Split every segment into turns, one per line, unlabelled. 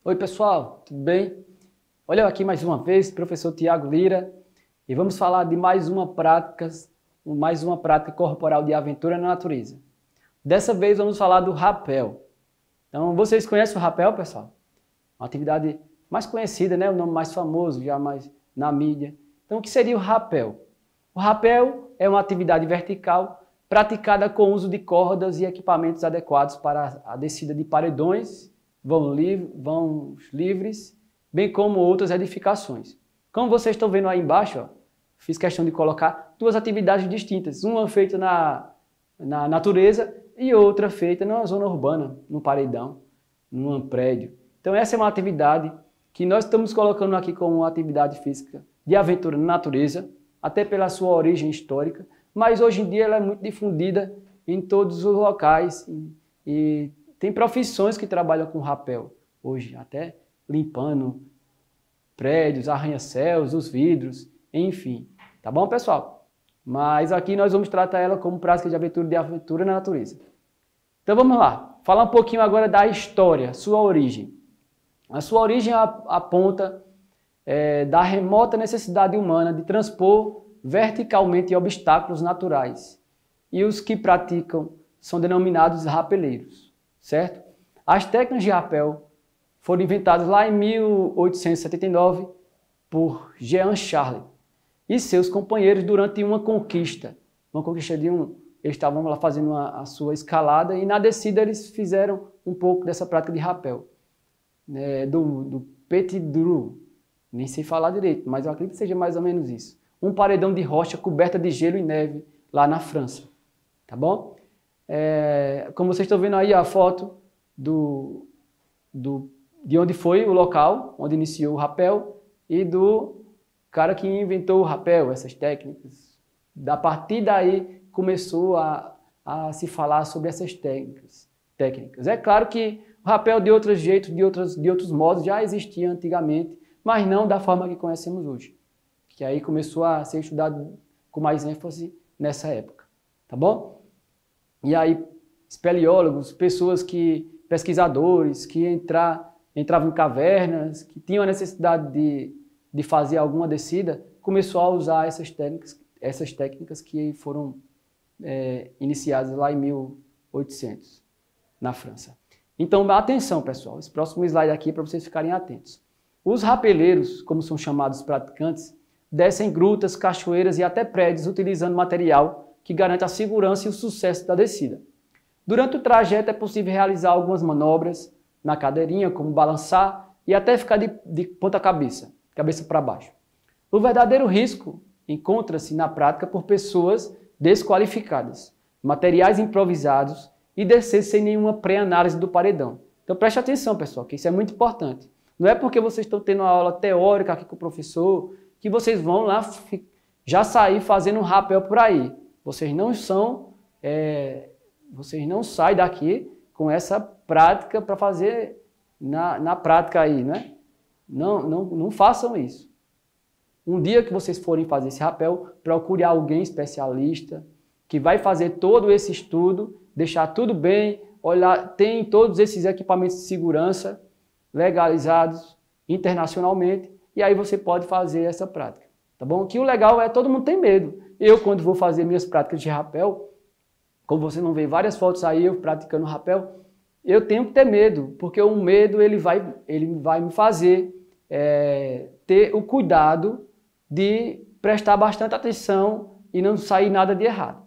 Oi pessoal, tudo bem? Olha eu aqui mais uma vez, professor Tiago Lira, e vamos falar de mais uma prática corporal de aventura na natureza. Dessa vez vamos falar do rapel. Então vocês conhecem o rapel, pessoal? Uma atividade mais conhecida, né? O nome mais famoso, já mais na mídia. Então o que seria o rapel? O rapel é uma atividade vertical praticada com o uso de cordas e equipamentos adequados para a descida de paredões, vãos livres, bem como outras edificações. Como vocês estão vendo aí embaixo, ó, fiz questão de colocar duas atividades distintas, uma feita na natureza e outra feita na zona urbana, no paredão, num prédio. Então essa é uma atividade que nós estamos colocando aqui como uma atividade física de aventura na natureza, até pela sua origem histórica, mas hoje em dia ela é muito difundida em todos os locais e tem profissões que trabalham com rapel hoje, até limpando prédios, arranha-céus, os vidros, enfim. Tá bom, pessoal? Mas aqui nós vamos tratar ela como prática de aventura na natureza. Então vamos lá, falar um pouquinho agora da história, sua origem. A sua origem aponta da remota necessidade humana de transpor verticalmente obstáculos naturais. E os que praticam são denominados rapeleiros, certo? As técnicas de rapel foram inventadas lá em 1879 por Jean Charles e seus companheiros durante uma conquista eles estavam lá fazendo a sua escalada e na descida eles fizeram um pouco dessa prática de rapel, do Petit Dru, nem sei falar direito, mas eu acredito que seja mais ou menos isso. Um paredão de rocha coberta de gelo e neve lá na França, tá bom? Como vocês estão vendo aí a foto de onde foi o local, onde iniciou o rapel e do cara que inventou o rapel, essas técnicas. A partir daí começou a se falar sobre essas técnicas. É claro que o rapel de outros jeitos, de outros modos já existia antigamente, mas não da forma que conhecemos hoje. Que aí começou a ser estudado com mais ênfase nessa época, tá bom? E aí espeleólogos, pesquisadores que entravam em cavernas, que tinham a necessidade de fazer alguma descida, começou a usar essas técnicas que foram iniciadas lá em 1800, na França. Então, atenção, pessoal, esse próximo slide aqui é para vocês ficarem atentos. Os rapeleiros, como são chamados praticantes, descem grutas, cachoeiras e até prédios utilizando material que garante a segurança e o sucesso da descida. Durante o trajeto é possível realizar algumas manobras na cadeirinha, como balançar e até ficar de ponta cabeça para baixo. O verdadeiro risco encontra-se na prática por pessoas desqualificadas, materiais improvisados e descer sem nenhuma pré-análise do paredão. Então preste atenção, pessoal, que isso é muito importante. Não é porque vocês estão tendo uma aula teórica aqui com o professor que vocês vão lá já sair fazendo um rapel por aí. Vocês não saem daqui com essa prática para fazer na prática aí, né? Não façam isso. Um dia que vocês forem fazer esse rapel, procure alguém especialista que vai fazer todo esse estudo, deixar tudo bem, olhar, tem todos esses equipamentos de segurança legalizados internacionalmente, e aí você pode fazer essa prática, tá bom? Que o legal é todo mundo tem medo. Eu, quando vou fazer minhas práticas de rapel, como você não vê várias fotos aí eu praticando rapel, eu tenho que ter medo, porque o medo ele vai me fazer ter o cuidado de prestar bastante atenção e não sair nada de errado,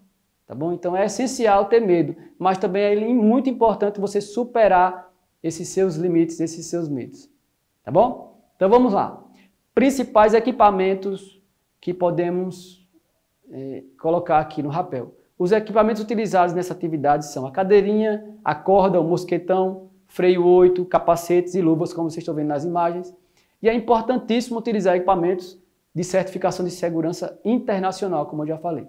tá bom? Então é essencial ter medo, mas também é muito importante você superar esses seus limites, esses seus medos, tá bom? Então vamos lá. Principais equipamentos que podemos colocar aqui no rapel. Os equipamentos utilizados nessa atividade são a cadeirinha, a corda, o mosquetão, freio 8, capacetes e luvas, como vocês estão vendo nas imagens. E é importantíssimo utilizar equipamentos de certificação de segurança internacional, como eu já falei.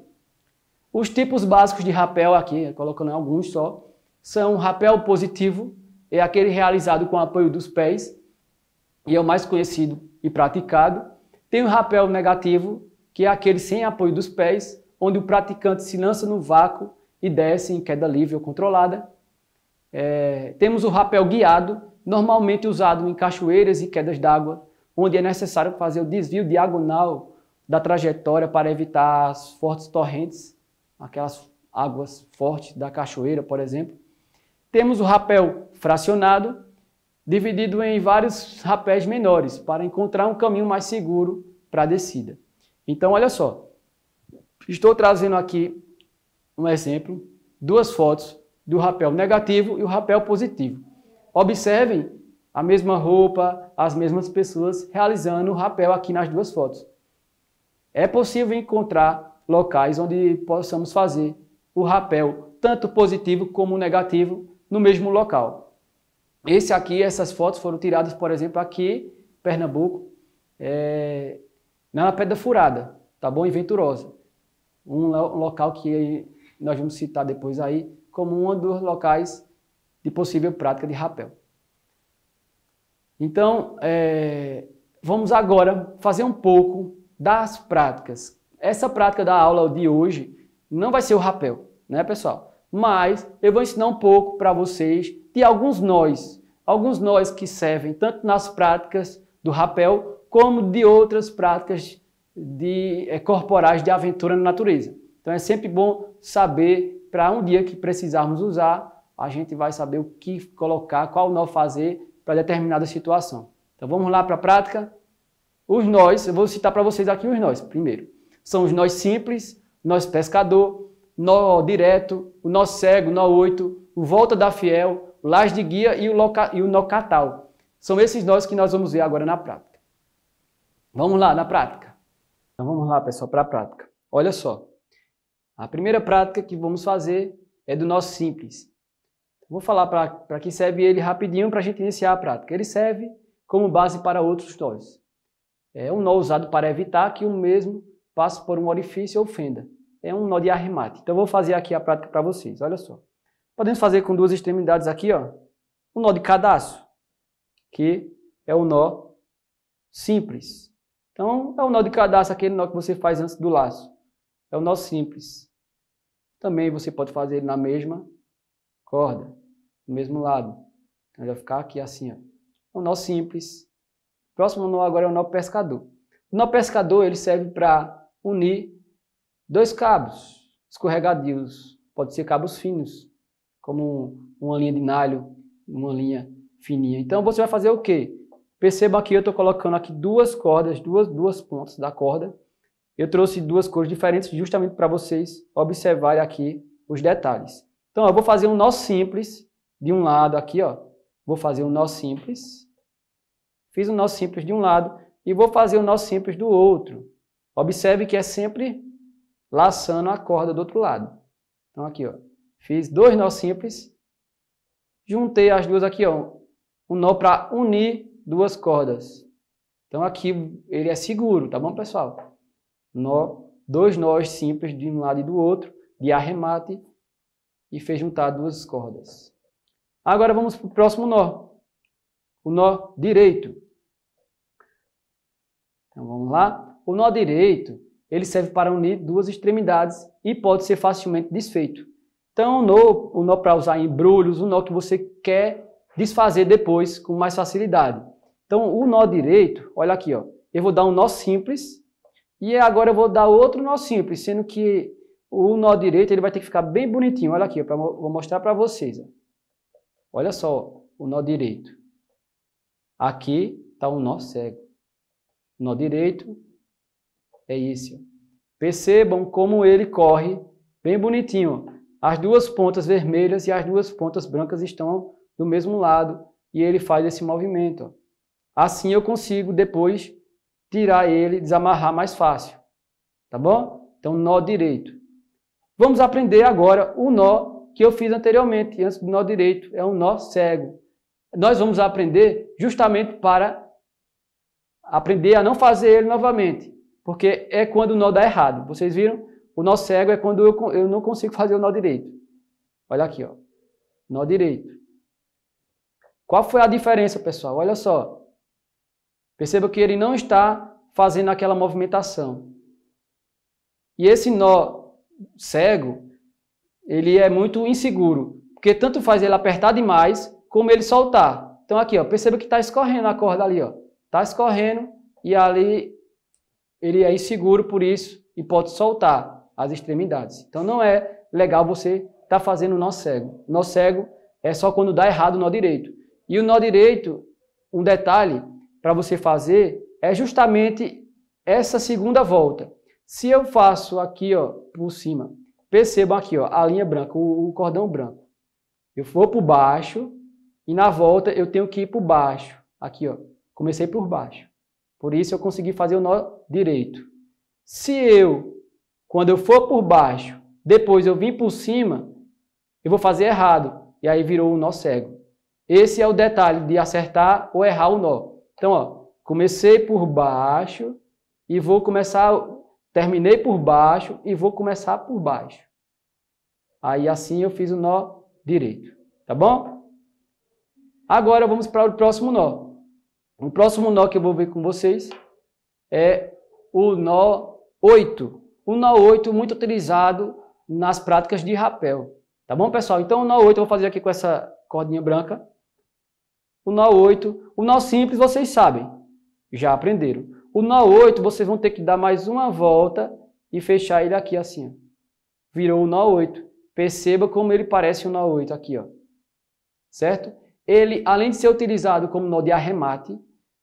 Os tipos básicos de rapel aqui, colocando alguns só, são o rapel positivo, é aquele realizado com apoio dos pés, e é o mais conhecido e praticado. Tem o rapel negativo, que é aquele sem apoio dos pés, onde o praticante se lança no vácuo e desce em queda livre ou controlada. Temos o rapel guiado, normalmente usado em cachoeiras e quedas d'água, onde é necessário fazer o desvio diagonal da trajetória para evitar as fortes torrentes, aquelas águas fortes da cachoeira, por exemplo. Temos o rapel fracionado, dividido em vários rapéis menores, para encontrar um caminho mais seguro para a descida. Então, olha só, estou trazendo aqui um exemplo, duas fotos do rapel negativo e o rapel positivo. Observem a mesma roupa, as mesmas pessoas realizando o rapel aqui nas duas fotos. É possível encontrar locais onde possamos fazer o rapel, tanto positivo como negativo, no mesmo local. Essas fotos foram tiradas, por exemplo, aqui em Pernambuco, na Pedra Furada, tá bom? Em Venturosa. Um local que nós vamos citar depois aí, como um dos locais de possível prática de rapel. Então, vamos agora fazer um pouco das práticas. Essa prática da aula de hoje não vai ser o rapel, né, pessoal? Mas eu vou ensinar um pouco para vocês de alguns nós que servem tanto nas práticas do rapel como de outras práticas corporais de aventura na natureza. Então é sempre bom saber, para um dia que precisarmos usar, a gente vai saber o que colocar, qual nó fazer para determinada situação. Então vamos lá para a prática. Os nós, eu vou citar para vocês aqui os nós primeiro. São os nós simples, nós pescador, nó direto, o nó cego, nó 8, o volta da fiel, o laje de guia e o nó catal. São esses nós que nós vamos ver agora na prática. Vamos lá na prática. Então vamos lá, pessoal, para a prática. Olha só. A primeira prática que vamos fazer é do nó simples. Vou falar para que serve ele rapidinho para a gente iniciar a prática. Ele serve como base para outros nós. É um nó usado para evitar que o mesmo passe por um orifício ou fenda. É um nó de arremate. Então, eu vou fazer aqui a prática para vocês. Olha só. Podemos fazer com duas extremidades aqui, ó. O nó de cadastro, que é o nó simples. Então, é o nó de cadastro, aquele nó que você faz antes do laço. É o nó simples. Também você pode fazer ele na mesma corda, do mesmo lado. Então, ele vai ficar aqui assim, ó. O nó simples. O próximo nó agora é o nó pescador. O nó pescador ele serve para unir dois cabos escorregadios. Pode ser cabos finos, como uma linha de nalho, uma linha fininha. Então você vai fazer o quê? Perceba que eu estou colocando aqui duas cordas, duas pontas da corda. Eu trouxe duas cores diferentes justamente para vocês observarem aqui os detalhes. Então eu vou fazer um nó simples de um lado aqui, ó. Vou fazer um nó simples. Fiz um nó simples de um lado e vou fazer um nó simples do outro. Observe que é sempre laçando a corda do outro lado. Então aqui, ó. Fiz dois nós simples. Juntei as duas aqui, ó. Um nó para unir duas cordas. Então aqui ele é seguro, tá bom, pessoal? Dois nós simples de um lado e do outro, de arremate, e fez juntar duas cordas. Agora vamos para o próximo nó. O nó direito. Então vamos lá. O nó direito, ele serve para unir duas extremidades e pode ser facilmente desfeito. Então o nó para usar em embrulhos, o nó que você quer desfazer depois com mais facilidade. Então o nó direito, olha aqui, ó. Eu vou dar um nó simples e agora eu vou dar outro nó simples, sendo que o nó direito ele vai ter que ficar bem bonitinho. Olha aqui, vou mostrar para vocês. Ó. Olha só o nó direito. Aqui está um nó cego. O nó direito é esse. Ó. Percebam como ele corre bem bonitinho. Ó. As duas pontas vermelhas e as duas pontas brancas estão do mesmo lado e ele faz esse movimento. Ó. Assim eu consigo depois tirar ele, desamarrar mais fácil. Tá bom? Então, nó direito. Vamos aprender agora o nó que eu fiz anteriormente, antes do nó direito. É um nó cego. Nós vamos aprender justamente para aprender a não fazer ele novamente. Porque é quando o nó dá errado. Vocês viram? O nó cego é quando eu não consigo fazer o nó direito. Olha aqui, ó. Nó direito. Qual foi a diferença, pessoal? Olha só. Perceba que ele não está fazendo aquela movimentação. E esse nó cego, ele é muito inseguro. Porque tanto faz ele apertar demais, como ele soltar. Então aqui, ó, perceba que está escorrendo a corda ali, ó. Está escorrendo e ali ele é inseguro por isso e pode soltar as extremidades. Então não é legal você estar fazendo nó cego. Nó cego é só quando dá errado o nó direito. E o nó direito, um detalhe para você fazer é justamente essa segunda volta. Se eu faço aqui, ó, por cima, percebam aqui, ó, a linha branca, o cordão branco. Eu vou por baixo e na volta eu tenho que ir por baixo. Aqui, ó, comecei por baixo. Por isso eu consegui fazer o nó direito. Se eu, quando eu for por baixo, depois eu vim por cima, eu vou fazer errado. E aí virou o nó cego. Esse é o detalhe de acertar ou errar o nó. Então, ó, comecei por baixo e vou começar, terminei por baixo e vou começar por baixo. Aí assim eu fiz o nó direito. Tá bom? Agora vamos para o próximo nó. O próximo nó que eu vou ver com vocês é o nó 8. O nó 8 muito utilizado nas práticas de rapel. Tá bom, pessoal? Então o nó 8 eu vou fazer aqui com essa cordinha branca. O nó 8. O nó simples vocês sabem, já aprenderam. O nó 8 vocês vão ter que dar mais uma volta e fechar ele aqui assim. Ó. Virou o nó 8. Perceba como ele parece o nó 8 aqui, ó. Certo? Ele, além de ser utilizado como nó de arremate,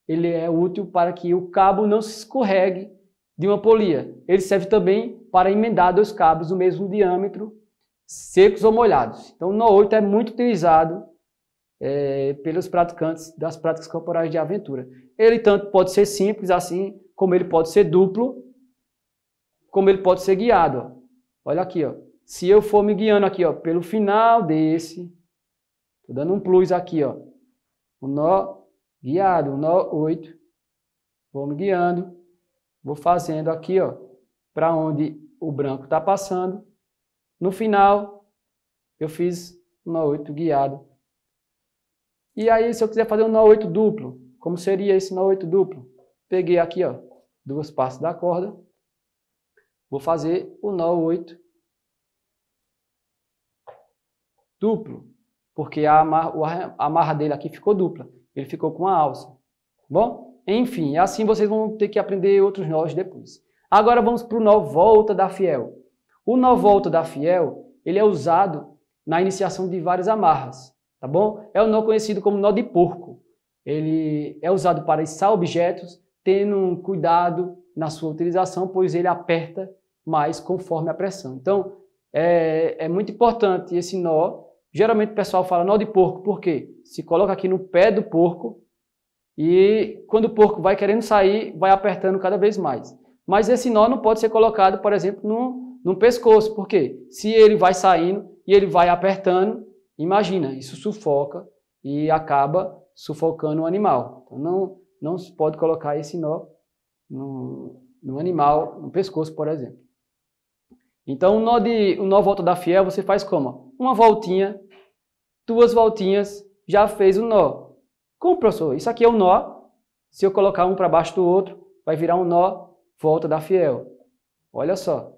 ele é útil para que o cabo não se escorregue de uma polia. Ele serve também para emendar dois cabos do mesmo diâmetro, secos ou molhados. Então o nó 8 é muito utilizado pelos praticantes das práticas corporais de aventura. Ele tanto pode ser simples assim, como ele pode ser duplo, como ele pode ser guiado. Ó. Olha aqui, ó. Se eu for me guiando aqui, ó, pelo final desse, estou dando um plus aqui, ó, o nó guiado, o nó 8, vou me guiando, vou fazendo aqui, ó, para onde o branco está passando. No final, eu fiz o nó 8 guiado. E aí, se eu quiser fazer um nó 8 duplo, como seria esse nó 8 duplo? Peguei aqui, ó, duas partes da corda, vou fazer o nó 8 duplo, porque a amarra dele aqui ficou dupla. Ele ficou com a alça. Bom? Enfim, assim vocês vão ter que aprender outros nós depois. Agora vamos para o nó volta da fiel. O nó volta da fiel, ele é usado na iniciação de várias amarras. Tá bom? É o nó conhecido como nó de porco. Ele é usado para içar objetos, tendo um cuidado na sua utilização, pois ele aperta mais conforme a pressão. Então, é muito importante esse nó. Geralmente o pessoal fala nó de porco, por quê? Se coloca aqui no pé do porco e quando o porco vai querendo sair, vai apertando cada vez mais. Mas esse nó não pode ser colocado, por exemplo, no pescoço, por quê? Se ele vai saindo e ele vai apertando, imagina, isso sufoca e acaba sufocando o animal. Então não se pode colocar esse nó no animal, no pescoço, por exemplo. Então o nó volta da fiel você faz como? Uma voltinha, duas voltinhas, já fez o nó. Como, professor? Isso aqui é um nó. Se eu colocar um para baixo do outro, vai virar um nó volta da fiel. Olha só.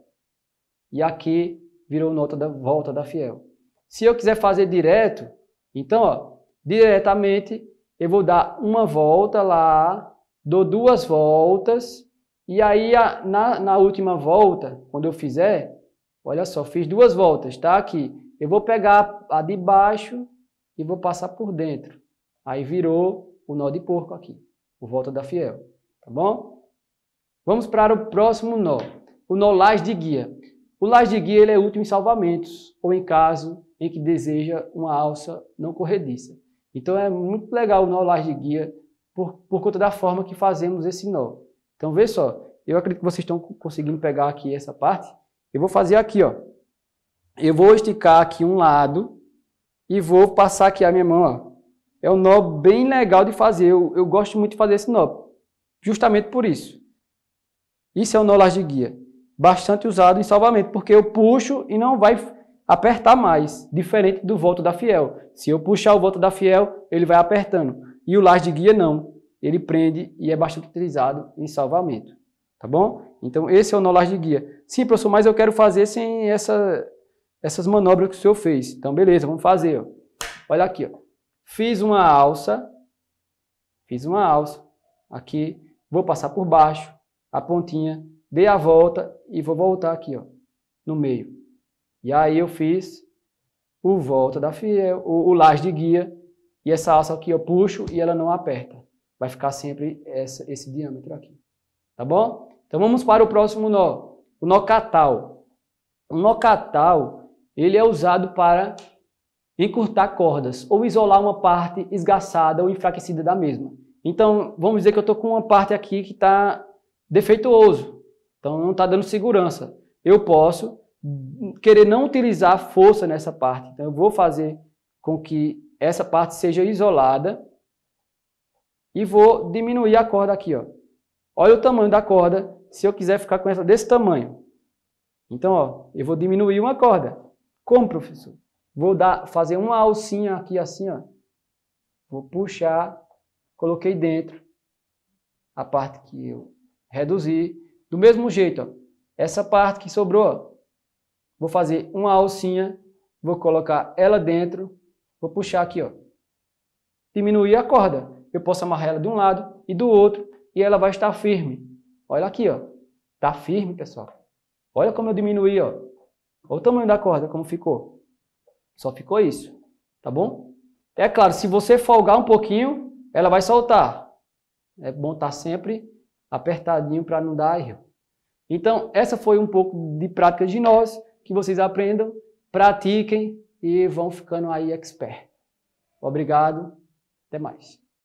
E aqui virou nota da volta da fiel. Se eu quiser fazer direto, então, ó, diretamente, eu vou dar uma volta lá, dou duas voltas, e aí na última volta, quando eu fizer, olha só, fiz duas voltas, tá? Aqui. Eu vou pegar a de baixo e vou passar por dentro. Aí virou o nó de porco aqui, o volta da fiel, tá bom? Vamos para o próximo nó, o nó laje de guia. O laje de guia ele é útil em salvamentos ou em caso em que deseja uma alça não corrediça. Então é muito legal o nó laje de guia por conta da forma que fazemos esse nó. Então vê só, eu acredito que vocês estão conseguindo pegar aqui essa parte. Eu vou fazer aqui, ó. Eu vou esticar aqui um lado e vou passar aqui a minha mão, ó. É um nó bem legal de fazer. Eu gosto muito de fazer esse nó, justamente por isso. Isso é um nó laje de guia, bastante usado em salvamento, porque eu puxo e não vai apertar mais, diferente do volta da fiel. Se eu puxar o volta da fiel, ele vai apertando. E o laje de guia não, ele prende e é bastante utilizado em salvamento. Tá bom? Então esse é o nó laje de guia. Sim, professor, mas eu quero fazer sem essas manobras que o senhor fez. Então beleza, vamos fazer. Ó. Olha aqui, ó. Fiz uma alça, fiz uma alça aqui, vou passar por baixo, a pontinha, dei a volta e vou voltar aqui, ó, no meio. E aí eu fiz o volta da fiel, o laje de guia, e essa alça aqui eu puxo e ela não aperta. Vai ficar sempre esse diâmetro aqui. Tá bom? Então vamos para o próximo nó, o nó catal. O nó catal, ele é usado para encurtar cordas ou isolar uma parte esgaçada ou enfraquecida da mesma. Então, vamos dizer que eu estou com uma parte aqui que está defeituoso, então não está dando segurança. Eu posso querer não utilizar força nessa parte, então eu vou fazer com que essa parte seja isolada e vou diminuir a corda aqui, ó. Olha o tamanho da corda, se eu quiser ficar com essa desse tamanho. Então, ó, eu vou diminuir uma corda. Como, professor? Vou fazer uma alcinha aqui assim, ó. Vou puxar, coloquei dentro a parte que eu reduzi. Do mesmo jeito, ó, essa parte que sobrou, ó, vou fazer uma alcinha, vou colocar ela dentro, vou puxar aqui, ó. Diminuir a corda. Eu posso amarrar ela de um lado e do outro e ela vai estar firme. Olha aqui, ó. Tá firme, pessoal. Olha como eu diminuí, ó. Olha o tamanho da corda, como ficou. Só ficou isso, tá bom? É claro, se você folgar um pouquinho, ela vai soltar. É bom estar sempre apertadinho para não dar erro. Então, essa foi um pouco de prática de nós, que vocês aprendam, pratiquem e vão ficando aí expert. Obrigado, até mais.